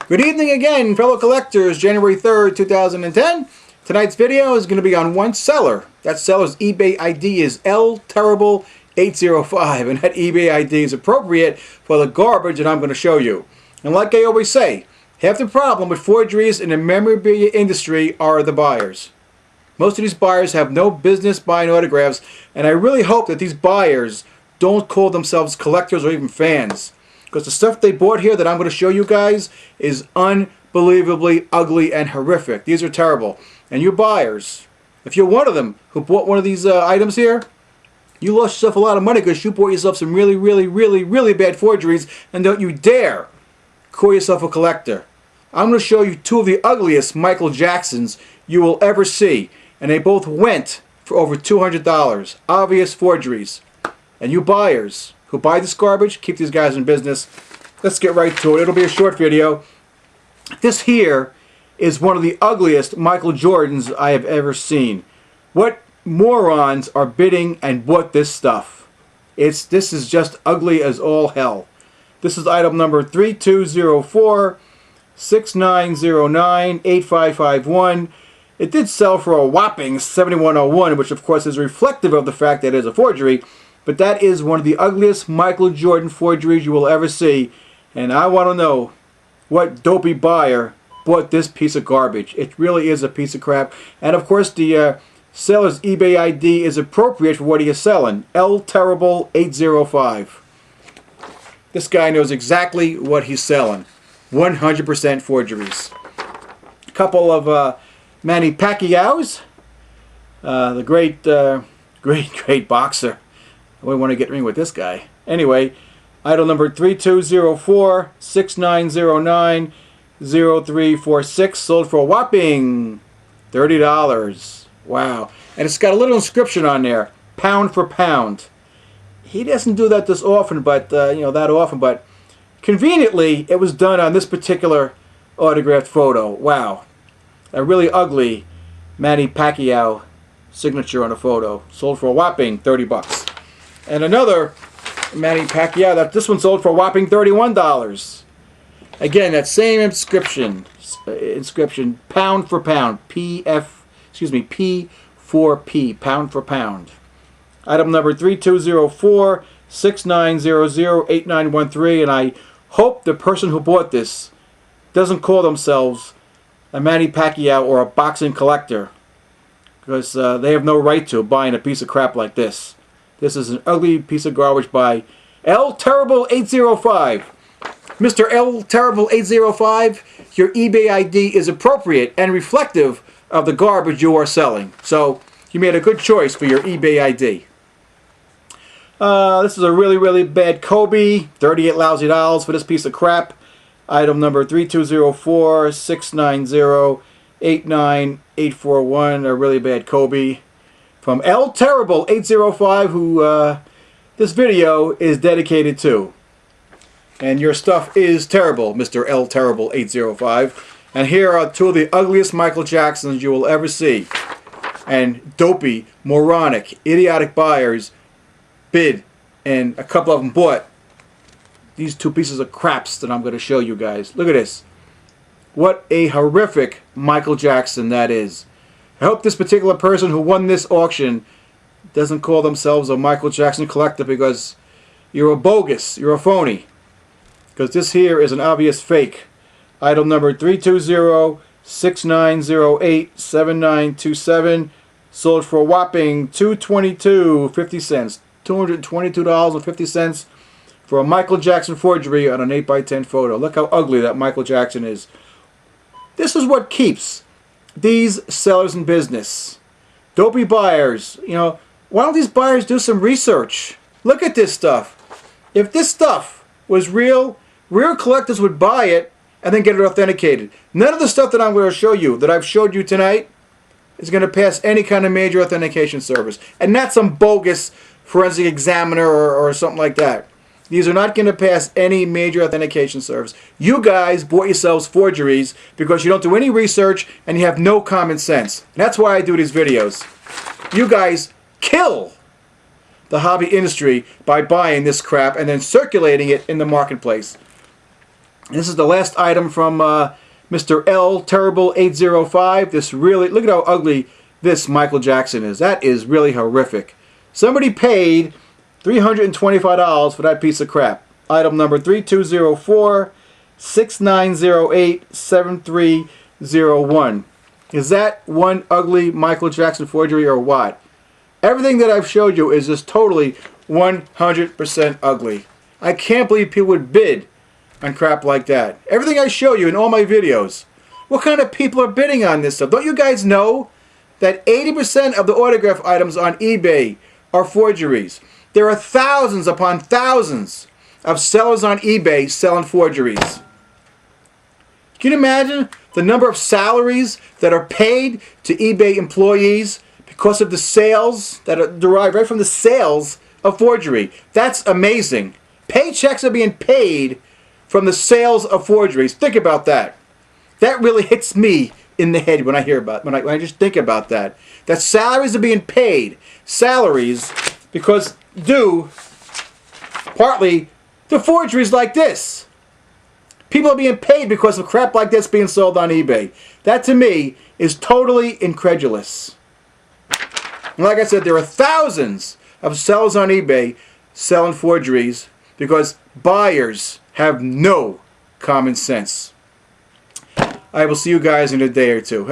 Good evening again, fellow collectors. January 3rd, 2010. Tonight's video is going to be on one seller. That seller's eBay ID is LTerrible805, and that eBay ID is appropriate for the garbage that I'm going to show you. And like I always say, half the problem with forgeries in the memorabilia industry are the buyers. Most of these buyers have no business buying autographs, and I really hope that these buyers don't call themselves collectors or even fans. Because the stuff they bought here that I'm going to show you guys is unbelievably ugly and horrific. These are terrible. And you buyers, if you're one of them who bought one of these items here, you lost yourself a lot of money because you bought yourself some really bad forgeries, and don't you dare call yourself a collector. I'm going to show you two of the ugliest Michael Jacksons you will ever see. And they both went for over $200. Obvious forgeries. And you buyers who buy this garbage, keep these guys in business. Let's get right to it. It'll be a short video. This here is one of the ugliest Michael Jordans I have ever seen. What morons are bidding and bought this stuff? This is just ugly as all hell. This is item number 3204 6909 8551. It did sell for a whopping $71.01, which of course is reflective of the fact that it is a forgery. But that is one of the ugliest Michael Jordan forgeries you will ever see. And I want to know what dopey buyer bought this piece of garbage. It really is a piece of crap. And of course the seller's eBay ID is appropriate for what he is selling. LTerrible805. This guy knows exactly what he's selling. 100% forgeries. A couple of Manny Pacquiao's. The great boxer. I wouldn't want to get in with this guy. Anyway, item number 3204 6909 0346 sold for a whopping $30. Wow. And it's got a little inscription on there, pound for pound. He doesn't do that this often, but that often, but conveniently it was done on this particular autographed photo. Wow. A really ugly Manny Pacquiao signature on a photo. Sold for a whopping $30. And another Manny Pacquiao, this one sold for a whopping $31. Again, that same inscription, pound for pound, P4P, pound for pound. Item number 3204 6900 8913, and I hope the person who bought this doesn't call themselves a Manny Pacquiao or a boxing collector, because they have no right to buying a piece of crap like this. This is an ugly piece of garbage by LTerrible805. Mr. LTerrible805, your eBay ID is appropriate and reflective of the garbage you are selling. So you made a good choice for your eBay ID. This is a really bad Kobe. $38 lousy for this piece of crap. Item number 3204 690 89841. A really bad Kobe. From LTerrible805, who this video is dedicated to. And your stuff is terrible, Mr. LTerrible805. And here are two of the ugliest Michael Jacksons you will ever see. And dopey, moronic, idiotic buyers bid, and a couple of them bought these two pieces of craps that I'm going to show you guys. Look at this. What a horrific Michael Jackson that is. I hope this particular person who won this auction doesn't call themselves a Michael Jackson collector, because you're a bogus, you're a phony. Because this here is an obvious fake. Item number 320 6908 7927 sold for a whopping $222.50. $222.50 for a Michael Jackson forgery on an 8x10 photo. Look how ugly that Michael Jackson is. This is what keeps these sellers in business. Dopey buyers. Why don't these buyers do some research? Look at this stuff. If this stuff was real collectors would buy it and then get it authenticated. None of the stuff that I'm going to show you, that I've showed you tonight, is going to pass any kind of major authentication service. And not some bogus forensic examiner or something like that. These are not going to pass any major authentication service. You guys bought yourselves forgeries because you don't do any research and you have no common sense. And that's why I do these videos. You guys kill the hobby industry by buying this crap and then circulating it in the marketplace. This is the last item from Mr. L Terrible 805. This really, look at how ugly this Michael Jackson is. That is really horrific. Somebody paid $325 for that piece of crap. Item number 3204-6908-7301. Is that one ugly Michael Jackson forgery or what? Everything that I've showed you is just totally 100% ugly. I can't believe people would bid on crap like that. Everything I show you in all my videos. What kind of people are bidding on this stuff? Don't you guys know that 80% of the autograph items on eBay are forgeries? There are thousands upon thousands of sellers on eBay selling forgeries. Can you imagine the number of salaries that are paid to eBay employees because of the sales that are derived right from the sales of forgery? That's amazing. Paychecks are being paid from the sales of forgeries. Think about that. That really hits me in the head when I hear about when I just think about that. That salaries are being paid. Salaries because due partly to forgeries like this. People are being paid because of crap like this being sold on eBay. That to me is totally incredulous. And like I said, there are thousands of sellers on eBay selling forgeries because buyers have no common sense. I will see you guys in a day or two.